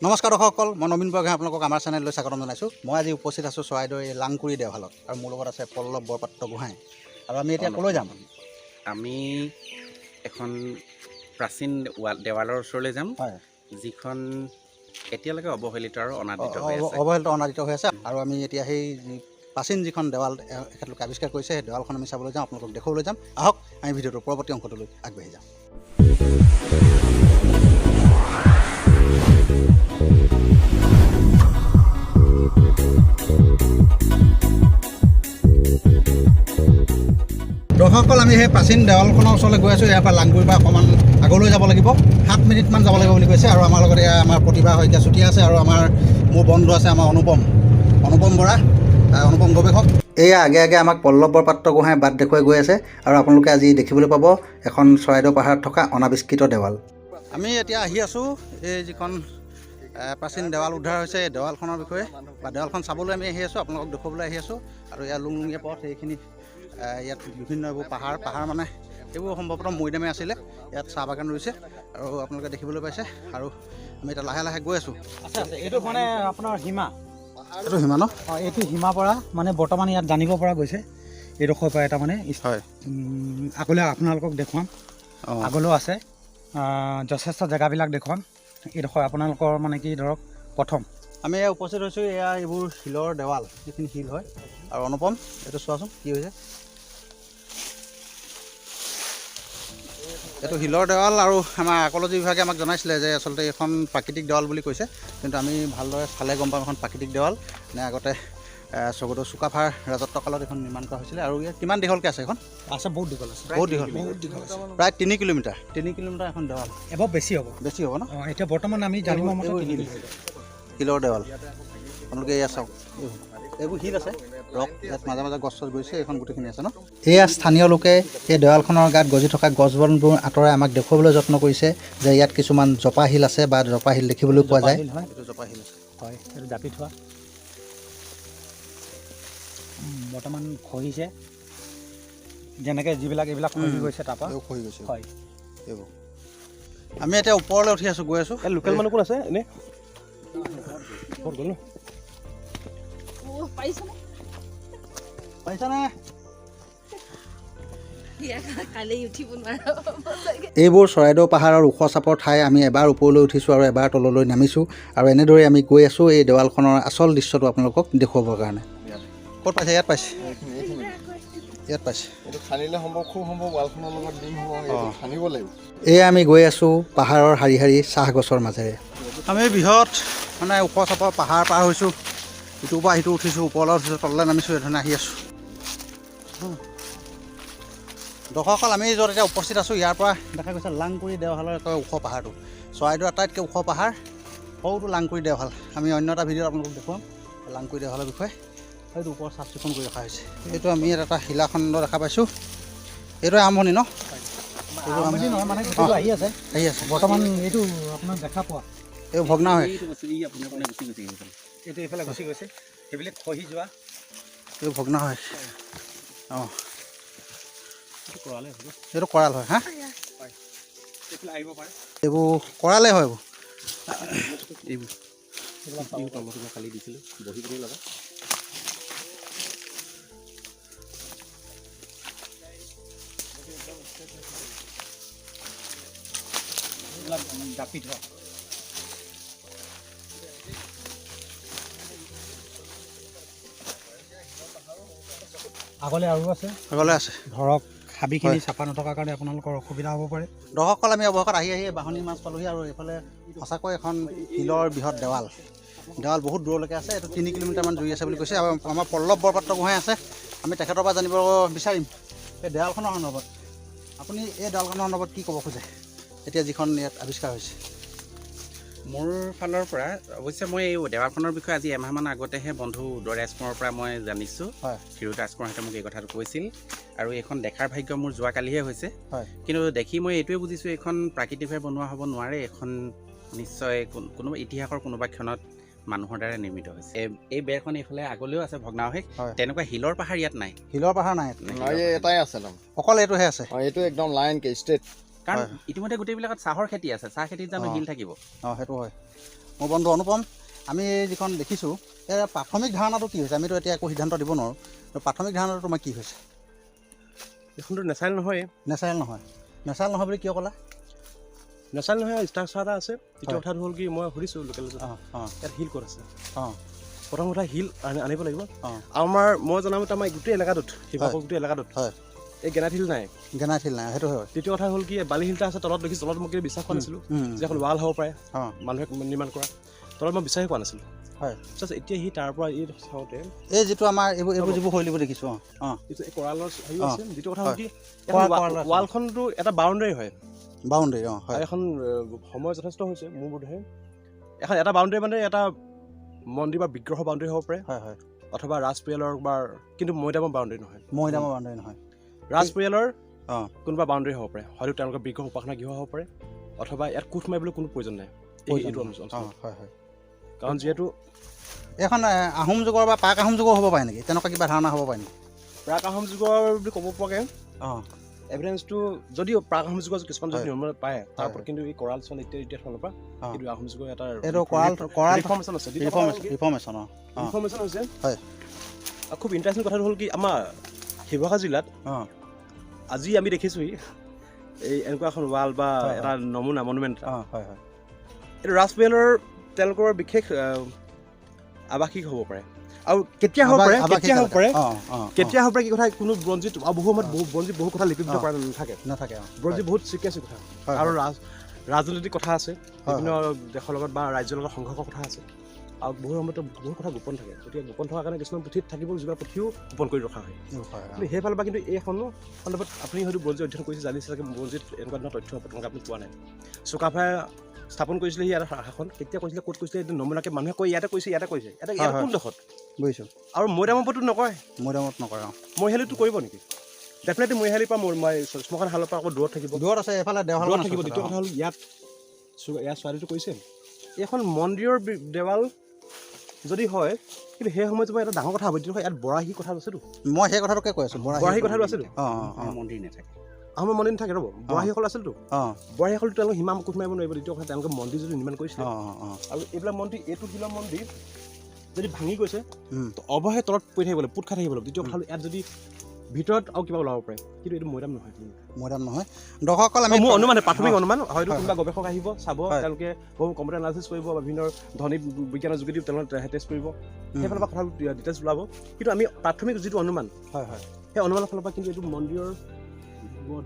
নমস্কাৰ দৰ্শকসকল, মই নবীন বৰগোহাঁই আপোনালোকক আমাৰ চেনেললৈ স্বাগতম জনাইছোঁ। মই আজি উপস্থিত আছোঁ চৰাইদেউৰ এই লাংকুৰি দেওশালত আৰু মোৰ লগত আছে পল্লৱ বৰপাত্ৰ গোহাঁই। আৰু আমি এতিয়া ক'লৈ যাম? আমি এখন প্ৰাচীন দেৱালৰ ওচৰলৈ যাম, যিখন এতিয়ালৈকে অৱহেলিত আৰু অনাদিত হৈ আছে। অৱহেলিত অনাদিত হৈ আছে। আৰু আমি এতিয়া সেই প্ৰাচীন যিখন দেৱাল এখেতলোকে আৱিষ্কাৰ কৰিছে, সেই দেৱালখন আমি চাবলৈ যাওঁ, আপোনালোকক দেখুৱাবলৈ যাম। আহক আমি ভিডিঅ'টোৰ পৰৱৰ্তী অংশটোলৈ আগবাঢ়ি যাওঁ। দৰ্শকসকল, আমি সেই প্ৰাচীন দেৱালখনৰ ওচৰলৈ গৈ আছোঁ। ইয়াৰ পৰা লাংগুৰিৰ পৰা অকণমান আগলৈ যাব লাগিব, 7 মিনিটমান যাব লাগিব বুলি কৈছে। আৰু আমাৰ লগত এয়া আমাৰ প্ৰতিভা শইকীয়া চুতীয়া আছে, আৰু মোৰ বন্ধু আছে আমাৰ অনুপম বৰা, অনুপম গৱেষক। এয়া আগে আগে আমাক পল্লৱ বৰপাত্ৰ গোহাঁই বাট দেখুৱাই গৈ আছে। আৰু আপোনালোকে আজি দেখিবলৈ পাব এখন চৰাইদেউ পাহাৰত থকা অনাৱিষ্কৃত দেৱাল। আমি এতিয়া আহি আছোঁ এই যিখন প্ৰাচীন দেৱাল উদ্ধাৰ হৈছে, এই দেৱালখনৰ বিষয়ে বা দেৱালখন চাবলৈ আমি আহি আছোঁ, আপোনালোকক দেখুৱাবলৈ আহি আছোঁ। আৰু ইয়াৰ লুংলুঙীয়া পথ, এইখিনি ইয়াত বিভিন্ন এইবোৰ পাহাৰ মানে এইবোৰ সম্ভৱতঃ মৈদামে আছিলে। ইয়াত চাহ বাগান ৰুইছে আৰু আপোনালোকে দেখিবলৈ পাইছে। আৰু আমি এতিয়া লাহে লাহে গৈ আছোঁ। এইটো মানে আপোনাৰ সীমা, এইটো সীমা ন? অঁ, এইটো সীমাৰ পৰা মানে বৰ্তমান ইয়াত জানিব পৰা গৈছে। এইডোখৰ পৰা এটা মানে হয়, আগলৈ আপোনালোকক দেখুৱাম, আগলৈও আছে যথেষ্ট জেগাবিলাক দেখুৱাম। এইডোখৰ আপোনালোকৰ মানে কি ধৰক প্ৰথম আমি এয়া উপস্থিত হৈছোঁ। এয়া এইবোৰ শিলৰ দেৱাল, যিখিনি শিল হয়। আৰু অনুপম, এইটো চোৱাচোন কি হৈছে। এইটো শিলৰ দেৱাল। আৰু আমাৰ আকলজী বিভাগে আমাক জনাইছিলে যে আচলতে এইখন প্ৰাকৃতিক দেৱাল বুলি কৈছে, কিন্তু আমি ভালদৰে চালে গম পাম এখন প্ৰাকৃতিক দেৱাল নে আগতে স্বৰ্গদেউ চুকাফাৰ ৰাজত্বকালত এইখন নিৰ্মাণ কৰা হৈছিলে। আৰু ইয়াত কিমান দীঘলকৈ আছে এইখন? আছে, বহুত দীঘল আছে, বহুত দীঘল আছে, প্ৰায় 3 কিলোমিটাৰ এখন দেৱাল। এবাৰ বেছি হ'ব ন? অঁ, এতিয়া বৰ্তমান আমি জানিব মতে 3 কিলোমিটাৰ শিলৰ দেৱাল। আপোনালোকে এয়া চাওক, এইবোৰ শিল আছে, ৰক, ইয়াত মাজে মাজে গছ চছ গৈছে, এইখন গোটেইখিনি আছে ন? এয়া স্থানীয় লোকে এই দেৱালখনৰ গাত গজি থকা গছ বনবোৰ আঁতৰাই আমাক দেখুৱাবলৈ যত্ন কৰিছে যে ইয়াত কিছুমান জপা শিল আছে বা জপা শিল দেখিবলৈ পোৱা যায়। এইটো জপা শিল আছে, হয়, এইটো জাপি থোৱা। বৰ্তমান খহিছে, যেনেকৈ এইবিলাক খহি গৈছে, তাৰপৰা খহি গৈছে। হয়, এইবোৰ আমি এতিয়া ওপৰলৈ উঠি আছোঁ, গৈ আছোঁ। লোকেল মানুহ কোন আছে এনেই? গ'ল ন? পাৰিছানে? এইবোৰ চৰাইদেউ পাহাৰৰ ওখ চাপৰ ঠাই। আমি এবাৰ ওপৰলৈ উঠিছোঁ আৰু এবাৰ তললৈ নামিছোঁ, আৰু এনেদৰে আমি গৈ আছোঁ এই দেৱালখনৰ আচল দৃশ্যটো আপোনালোকক দেখুৱাবৰ কাৰণে। ক'ত পাইছে? ইয়াত পাইছে, ইয়াত পাইছে। এইটো খানিলে খুব সম্ভৱ ৱালখনৰ লগত লিংক হ'ব, এইটো খানিব লাগিব। এয়া আমি গৈ আছোঁ পাহাৰৰ শাৰী শাৰী চাহ গছৰ মাজেৰে। আমি বৃহৎ মানে ওখ চাপৰ পাহাৰ পাৰ হৈছোঁ, ইটোৰ পৰা সিটো উঠিছোঁ, ওপৰলৈ উঠিছোঁ, তললৈ নামিছোঁ, এইধৰণে আহি আছোঁ। দৰ্শকসকল, আমি য'ত এতিয়া উপস্থিত আছোঁ, ইয়াৰ পৰা দেখা গৈছে লাংকুৰি দেওশালৰ একেবাৰে ওখ পাহাৰটো, চৰাইদেউৰ আটাইতকৈ ওখ পাহাৰ, সৰুটো লাংকুৰি দেওশাল। আমি অন্য এটা ভিডিঅ'ত আপোনালোকক দেখুৱাম লাংকুৰি দেওশালৰ বিষয়ে। সেইটো ওপৰত চাফ চিকুণ কৰি ৰখা হৈছে। এইটো আমি ইয়াত এটা শিলাখণ্ড দেখা পাইছোঁ। এইটো আৰম্ভণি ন? আৰম্ভণি নহয়, মানে গোটেইটো আহি আছে বৰ্তমান। এইটো আপোনাৰ দেখা পোৱা, এই ভগ্না হয়, এইটো এইফালে গুচি গৈছে, সেইবিলাক খহি যোৱা, এইটো ভগ্না হয়। অঁ, কৰালে এইটো কৰাল হয়। হা, এইফালে আহিব পাৰে, এইবোৰ কৰালে হয়। এইবোৰ খালি দিছিলোঁ বহি পিনি লগত। এইবিলাক জাপি থোৱা। আগলৈ আৰু আছে, আগলৈ আছে। ধৰক হাবিখিনি চাফা নথকাৰ কাৰণে আপোনালোকৰ অসুবিধা হ'ব পাৰে। দৰ্শকসকল, আমি অৱশেষত আহি বাঢ়নি মাছ পালোহি। আৰু এইফালে সঁচাকৈ এখন শিলৰ বৃহৎ দেৱাল বহুত দূৰলৈকে আছে। এইটো 3 কিলোমিটাৰমান জুৰি আছে বুলি কৈছে। আৰু আমাৰ পল্লৱ বৰপাত্ৰ গোহাঁই আছে, আমি তেখেতৰ পৰা জানিব বিচাৰিম এই দেৱালখনৰ সন্দৰ্ভত। আপুনি এই দেৱালখনৰ সন্দৰ্ভত কি ক'ব খোজে, এতিয়া যিখন ইয়াত আৱিষ্কাৰ হৈছে? মোৰ ফালৰ পৰা অৱশ্যে মই এই দেৱালখনৰ বিষয়ে আজি এমাহমান আগতেহে বন্ধু উদয় ৰাজকোঁৱৰৰ পৰা মই জানিছোঁ। হয়, ক্ষীৰোদ ৰাজকোঁৱৰহঁতে মোক এই কথাটো কৈছিল, আৰু এইখন দেখাৰ ভাগ্য মোৰ যোৱাকালিহে হৈছে। হয়, কিন্তু দেখি মই এইটোৱে বুজিছোঁ, এইখন প্ৰাকৃতিকভাৱে বনোৱা হ'ব নোৱাৰে। এইখন নিশ্চয় কোনোবা ইতিহাসৰ কোনোবা ক্ষণত মানুহৰ দ্বাৰা নিৰ্মিত হৈছে। এই বেৰখন এইফালে আগলৈও আছে ভগ্নাৱশেষ, তেনেকুৱা শিলৰ পাহাৰ ইয়াত নাই। শিলৰ পাহাৰ নাই, এটাই আছে অকল এইটোহে আছে। এইটো একদম লাইন কে ষ্ট্ৰেট। কাৰণ ইতিমধ্যে গোটেইবিলাকত চাহৰ খেতি আছে, চাহ খেতিত জানো শিল থাকিব? অঁ, সেইটো হয়। মোৰ বন্ধু অনুপম। আমি যিখন দেখিছোঁ এই প্ৰাথমিক ধাৰণাটো কি হৈছে আমিতো এতিয়া একো সিদ্ধান্ত দিব নোৱাৰোঁ। প্ৰাথমিক ধাৰণাটো তোমাৰ কি হৈছে? এইখনতো নেচাৰেল নহয়। নেচাৰেল নহয়। নেচাৰেল নহয় বুলি কিয় ক'লা? নেচাৰেল নহয়, ষ্ট্ৰাকচাৰ এটা আছে। দ্বিতীয় কথাটো হ'ল কি মই সুধিছোঁ লোকেল ইয়াত শিল ক'ত আছে। প্ৰথম কথা শিল আনিব লাগিব। মই জনামতে আমাৰ গোটেই এলেকাটোত শিৱসাগৰ গোটেই এলেকাটোত এই গ্ৰেনাইট শিল নাই। গ্ৰেনাইট শিল নাই, সেইটো হয়। দ্বিতীয় কথা হ'ল কি বালি শিলটা আছে তলত দেখিছোঁ। তলত মই বিশ্বাস কৰা নাছিলোঁ যে এখন ৱাল হ'ব পাৰে মানুহে নিৰ্মাণ কৰা। তলত মই বিশ্বাসেই কৰা নাছিলোঁ। হয়, এতিয়া সি তাৰ পৰা এই চাওঁতে এই যিটো আমাৰ এইবোৰ যিবোৰ শৈলীবোৰ দেখিছোঁ কৰালৰ হেৰি আছে। দ্বিতীয় কথা হ'ল কি ৱালখনটো এটা বাউণ্ডেৰী হয়। বাউণ্ডেৰী হয়। এখন সময় যথেষ্ট হৈছে মোৰ বোধে। এখন এটা বাউণ্ডেৰী মানে এটা মন্দিৰ বা বিগ্ৰহ বাউণ্ডেৰী হ'ব পাৰে। হয় হয়। অথবা ৰাজ পৰিয়ালৰ বা কিন্তু মৈদামৰ বাউণ্ডেৰী নহয়। মৈদামৰ বাউণ্ডেৰী নহয়। ৰাজ পৰিয়ালৰ কোনোবা বাউণ্ডেৰী হ'ব পাৰে। হয়তো তেওঁলোকৰ বিগ্ৰহ উপাসনা গৃহ হ'ব পাৰে অথবা ইয়াত কোঠ মাৰিবলৈ কোনো প্ৰয়োজন নাই এইটো অঞ্চলত। হয় হয়। কাৰণ যিহেতু এইখন আহোম যুগৰ বা প্ৰাক আহোম যুগৰ হ'ব পাৰে নেকি? তেনেকুৱা কিবা ধাৰণা হ'ব পাৰে নেকি? প্ৰাক আহোম যুগৰ বুলি ক'ব পৰাকৈ এভিডেঞ্চটো যদিও প্ৰাক আহোম যুগৰ কিছুমান যদি নিৰ্মাণ পায় তাৰ ওপৰত কিন্তু এই কৰাল চল ইত্যাদি ফালৰ পৰা কিন্তু আহোম যুগৰ এটা ৰিফৰ্মেশ্যন আছে। ৰিফৰ্মেশ্যন হৈছে। হয়। খুব ইণ্টাৰেষ্টিং কথাটো হ'ল কি আমাৰ শিৱসাগৰ জিলাত আজি আমি দেখিছোঁ এই এনেকুৱা এখন ৱাল বা এটা নমুনা মনুমেণ্ট। হয় হয়। এইটো ৰাজ পৰিয়ালৰ তেওঁলোকৰ বিশেষ আৱাসিক হ'ব পাৰে। আৰু কেতিয়া হ'ব পাৰে কেতিয়া হ'ব পাৰে কি কথা কোনো ব্ৰঞ্জিত বহু সময়ত ব্ৰঞ্জিত বহু কথা লিপিবদ্ধ কৰা নাথাকে। ব্ৰঞ্জিত বহুত চিকিৎসা কথা আৰু ৰাজনৈতিক কথা আছে, বিভিন্ন দেশৰ লগত বা ৰাজ্যৰ লগত সংঘৰ্ষৰ কথা আছে আৰু বহু সময়ত বহু কথা গোপন থাকে। গতিকে গোপন থকাৰ কাৰণে কিছুমান পুথিত থাকিব যিবিলাক পুথিও গোপন কৰি ৰখা হয়। কিন্তু সেইফালৰ পৰা কিন্তু এইখনো সন্দৰ্ভত আপুনি হয়তো ব্ৰঞ্জিত অধ্যয়ন কৰিছে জানিছে চাগে ব্ৰঞ্জিত এনেকুৱা ধৰণৰ তথ্য আপোনালোকে আপুনি পোৱা নাই। চুকাফাই স্থাপন কৰিছিলে ইয়াত শাসন কেতিয়া কৰিছিলে ক'ত কৰিছিলে এইটো নমুনাকৈ মানুহে কৈ ইয়াতে কৈছে ইয়াত কোন দেশত বুজিছোঁ। আৰু মৈদামৰ ওপৰতো নকয়। মৈদামত নকৰে। মৰিশালীটো কৰিব নেকি? ডেফিনেটলি মৰিশালীৰ পৰা শ্মশান শালৰ পৰা আকৌ দূৰত থাকিব। দূৰত আছে এইফালে দেৱাল থাকিব। দ্বিতীয় কথা হ'ল ইয়াত ছোৱালীটো কৰিছে এইখন মন্দিৰৰ দেৱাল যদি হয় কিন্তু সেই সময়ত মই এটা ডাঙৰ কথা হ'ব। ইয়াত বৰাহী কথা আছেতো। মই সেই কথাটোকে কৈ আছোঁ। বৰাহী কথাটো আছেতো। মন্দিৰ নাথাকে। আহোমৰ মন্দিৰ নাথাকে ৰ'ব। বৰাহীসকল আছিলতো। বৰাহীসকলতো তেওঁলোকে সীমা কোঠ মাৰিব নোৱাৰিব। দ্বিতীয় কথা তেওঁলোকে মন্দিৰ যদি নিৰ্মাণ কৰিছিলে আৰু এইবিলাক মন্দিৰ এইটো শিলৰ মন্দিৰ যদি ভাঙি গৈছে অৱহে তলত পৰি থাকিব লাগিব, পোত খাই থাকিব লাগিব। দ্বিতীয় কথা ইয়াত যদি ভিতৰত আৰু কিবা ওলাব পাৰে কিন্তু এইটো মৈদাম নহয়। মৈদাম নহয়। দৰ্শকসকল আমি মোৰ অনুমান প্ৰাথমিক অনুমান হয়তো কোনোবা গৱেষক আহিব চাব তেওঁলোকে বহু কম্পিউটাৰ এনালাইচিছ কৰিব বা বিভিন্ন ধনী বিজ্ঞানৰ যোগেদি তেওঁলোকে টেষ্ট কৰিব সেইফালৰ পৰা কথাটো ডিটেইলছ ওলাব। কিন্তু আমি প্ৰাথমিক যিটো অনুমান সেই অনুমানৰ ফালৰ পৰা কিন্তু এইটো মন্দিৰৰ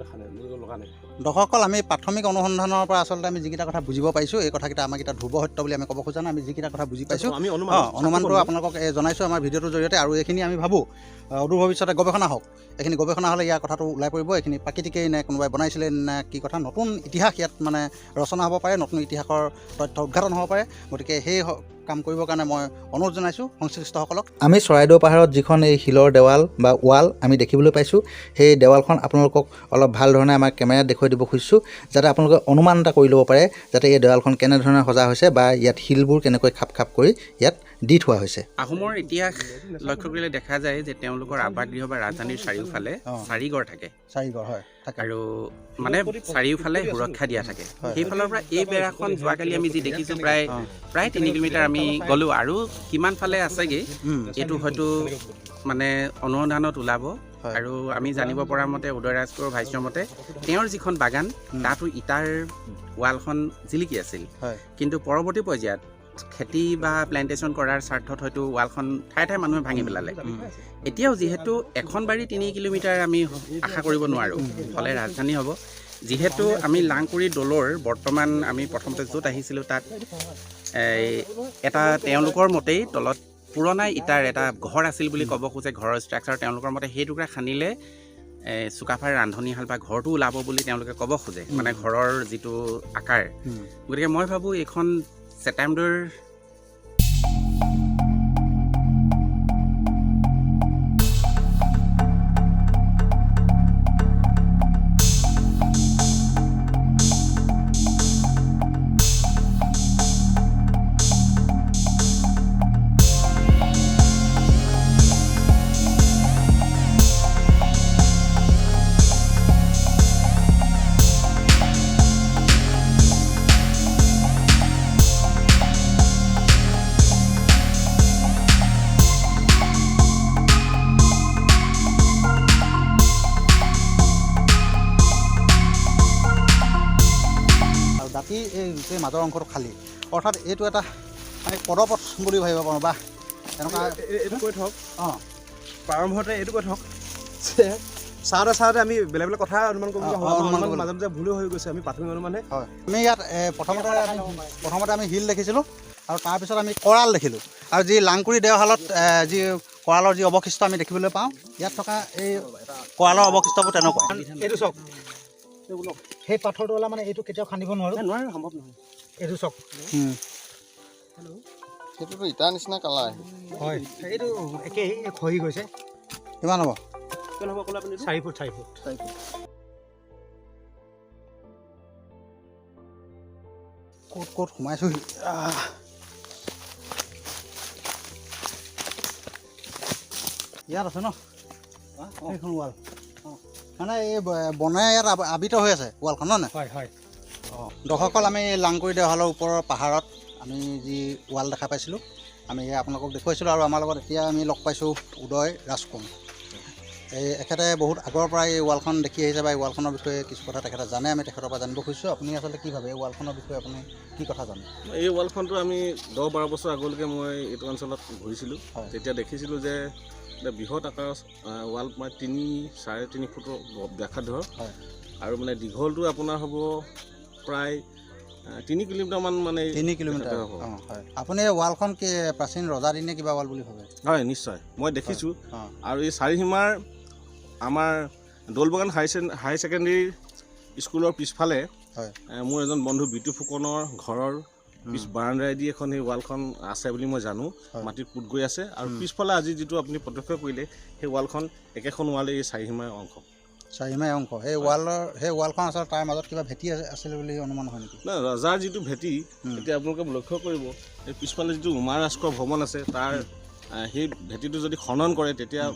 দেখা নাই লগা নাই। দৰ্শকসকল আমি প্ৰাথমিক অনুসন্ধানৰ পৰা আচলতে আমি যিকেইটা কথা বুজিব পাৰিছোঁ এই কথাকেইটা আমাক এতিয়া ধ্ৰুৱ সত্য বুলি আমি ক'ব খোজা নাই। আমি যিকেইটা কথা বুজি পাইছোঁ অনুমানটো আপোনালোকক জনাইছোঁ আমাৰ ভিডিঅ'টোৰ জৰিয়তে। আৰু এইখিনি আমি ভাবোঁ অদূৰ ভৱিষ্যতে গৱেষণা হওক। এইখিনি গৱেষণা হ'লে ইয়াৰ কথাটো ওলাই পৰিব। এইখিনি প্ৰাকৃতিকেই নে কোনোবাই বনাইছিলে নে কি কথা নতুন ইতিহাস ইয়াত মানে ৰচনা হ'ব পাৰে, নতুন ইতিহাসৰ তথ্য উদ্ঘাটন হ'ব পাৰে। গতিকে সেই কাম কৰিবৰ কাৰণে মই অনুৰোধ জনাইছোঁ সংশ্লিষ্টসকলক। আমি চৰাইদেউ পাহাৰত যিখন এই শিলৰ দেৱাল বা ৱাল আমি দেখিবলৈ পাইছোঁ সেই দেৱালখন আপোনালোকক অলপ ভাল ধৰণে আমাৰ কেমেৰাত দেখুৱাই দিব খুজিছোঁ যাতে আপোনালোকে অনুমান এটা কৰি ল'ব পাৰে যাতে এই দেৱালখন কেনেধৰণে সজা হৈছে বা ইয়াত শিলবোৰ কেনেকৈ খাপ খাপ কৰি ইয়াত দি থোৱা হৈছে। আহোমৰ ইতিহাস লক্ষ্য কৰিলে দেখা যায় যে তেওঁলোকৰ আৱাসগৃহ বা ৰাজধানীৰ চাৰিওফালে চাৰিঘৰ থাকে। চাৰিঘৰ হয় আৰু মানে চাৰিওফালে সুৰক্ষা দিয়া থাকে। সেইফালৰ পৰা এই বেৰাখন যোৱাকালি আমি যি দেখিছোঁ প্ৰায় 3 কিলোমিটাৰ আমি গ'লোঁ আৰু কিমান ফালে আছেগৈ এইটো হয়তো মানে অনুসন্ধানত ওলাব। আৰু আমি জানিব পৰা মতে উদয়ৰাজ কোঁৱৰৰ ভাষ্য মতে তেওঁৰ যিখন বাগান তাতো ইটাৰ ৱালখন জিলিকি আছিল কিন্তু পৰৱৰ্তী পৰ্যায়ত খেতি বা প্লেণ্টেশ্যন কৰাৰ স্বাৰ্থত হয়তো ৱালখন ঠায়ে ঠায়ে মানুহে ভাঙি পেলালে। এতিয়াও যিহেতু এখন বাৰী 3 কিলোমিটাৰ আমি আশা কৰিব নোৱাৰোঁ হ'লে ৰাজধানী হ'ব। যিহেতু আমি লাংকুৰি দৌলৰ বৰ্তমান আমি প্ৰথমতে য'ত আহিছিলোঁ তাত এটা তেওঁলোকৰ মতেই তলত পুৰণা ইটাৰ এটা ঘৰ আছিল বুলি ক'ব খোজে। ঘৰৰ ষ্ট্ৰাকচাৰ তেওঁলোকৰ মতে সেই টুকুৰা খান্দিলে চুকাফাৰ ৰান্ধনীশাল বা ঘৰটো ওলাব বুলি তেওঁলোকে ক'ব খোজে, মানে ঘৰৰ যিটো আকাৰ। গতিকে মই ভাবোঁ এইখন ছেপ্টেম্বৰ গোটেই মাজৰ অংশটো খালী, অৰ্থাৎ এইটো এটা আমি পদপথ বুলি ভাবিব পাৰোঁ বা এনেকুৱা। এইটো কৈ থওক অঁ প্ৰাৰম্ভতে এইটো কৈ থওক যে চাওঁতে আমি বেলেগ বেলেগ কথা অনুমান কৰিব মাজে মাজে ভুলো হৈ গৈছে, আমি প্ৰাথমিক অনুমানহে। হয়, আমি ইয়াত প্ৰথমতে আমি শিল দেখিছিলোঁ আৰু তাৰপিছত আমি কৰাল দেখিলোঁ, আৰু যি লাংকুৰি দেওশালত যি কৰালৰ যি অৱশিষ্ট আমি দেখিবলৈ পাওঁ, ইয়াত থকা এই কৰালৰ অৱশিষ্টবোৰ তেনেকুৱা। এইটো চাওক, সেই পাথৰটো হ'লে মানে এইটো কেতিয়াও খান্দিব নোৱাৰোঁ, সম্ভৱ নহয়। এইটো চাওক। সেইটোতো ইটাৰ নিচিনা কালাৰ আহিব। হয়, এইটো একেই খহি গৈছে। কিমান হ'ব? 4 ফুট। ক'ত সোমাইছোঁ? ইয়াত আছে ন সেইখন ৱাল, মানে এই বনে ইয়াত আবৃত হৈ আছে ৱালখন, নহয় নাই? হয়। অঁ, দৰ্শকসকল, আমি লাংকুৰি দেওশালৰ ওপৰৰ পাহাৰত আমি যি ৱাল দেখা পাইছিলোঁ, আমি আপোনালোকক দেখুৱাইছিলোঁ। আৰু আমাৰ লগত এতিয়া আমি লগ পাইছোঁ উদয় ৰাজকোং। এখেতে বহুত আগৰ পৰা এই ৱালখন দেখি আহিছে বা এই ৱালখনৰ বিষয়ে কিছু কথা তেখেতে জানে, আমি তেখেতৰ পৰা জানিব খুজিছোঁ। আপুনি আচলতে কি ভাবে এই ৱালখনৰ বিষয়ে, আপুনি কি কথা জানে? এই ৱালখনটো আমি 10-12 বছৰ আগলৈকে মই এইটো অঞ্চলত ঘূৰিছিলোঁ, তেতিয়া দেখিছিলোঁ যে এটা বৃহৎ আকাৰৰ ৱাল, মানে 3-3.5 ফুটৰ ব্যাসাৰ্ধৰ, আৰু মানে দীঘলটো আপোনাৰ হ'ব প্ৰায় 3 কিলোমিটাৰমান, মানে 3 কিলোমিটাৰ হ'ব। হয়, আপুনি এই ৱালখন কি প্ৰাচীন ৰজাদিনীয়া কিবা ৱাল বুলি ভাবে? হয়, নিশ্চয় মই দেখিছোঁ। আৰু এই চাৰিসীমাৰ আমাৰ দৌলবাগান হাই ছেকেণ্ডেৰী স্কুলৰ পিছফালে মোৰ এজন বন্ধু বিতু ফুকনৰ ঘৰৰ পিছ বাৰাণ্ডাৰেদি এখন সেই ৱালখন আছে বুলি মই জানো, মাটিত পোত গৈ আছে। আৰু পিছফালে আজি যিটো আপুনি প্ৰত্যক্ষ কৰিলে, সেই ৱালখন একেখন ৱালেই এই চাৰিসীমাৰ অংশ। চাৰিসীমাৰ অংশ, সেই ৱালখন আচলতে তাৰ মাজত কিবা ভেটি আছিল বুলি অনুমান হয় নেকি? নাই, ৰজাৰ যিটো ভেটি, এতিয়া আপোনালোকে লক্ষ্য কৰিব, এই পিছফালে যিটো উমাৰ ৰাজখোৱা ভৱন আছে, তাৰ সেই ভেটিটো যদি খনন কৰে, তেতিয়া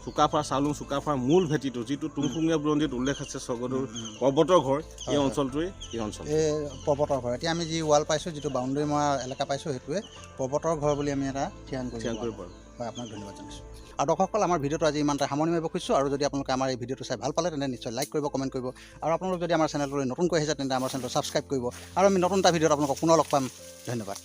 চুকাফা চাউলুং চুকাফাৰ মূল ভেটিটো, যিটো তুংখুঙীয়া বুৰঞ্জীত উল্লেখ আছে, স্বৰ্গদেউৰ পৰ্বতৰ ঘৰ, এই অঞ্চলটোৱে এই অঞ্চল, এই পৰ্বতৰ ঘৰ। এতিয়া আমি যি ৱাল পাইছোঁ, যিটো বাউণ্ডেৰী মৰা এলেকা পাইছোঁ, সেইটোৱে পৰ্বতৰ ঘৰ বুলি আমি এটা থিৰাং কৰিব পাৰোঁ। হয়, আপোনাক ধন্যবাদ জনাইছোঁ। আৰু দৰ্শকসকল, আমাৰ ভিডিঅ'টো আজি ইমানতে সামৰণি মাৰিব খুজিছোঁ। আৰু যদি আপোনালোকে আমাৰ এই ভিডিঅ'টো চাই ভাল পালে, তেন্তে নিশ্চয় লাইক কৰিব, কমেণ্ট কৰিব। আৰু আপোনালোক যদি আমাৰ চেনেলটোলৈ নতুনকৈ আহিছে, তেন্তে আমাৰ চেনেলটো ছাবস্ক্ৰাইব কৰিব। আৰু আমি নতুন এটা ভিডিঅ'ত আপোনালোকক পুনৰ লগ পাম। ধন্যবাদ।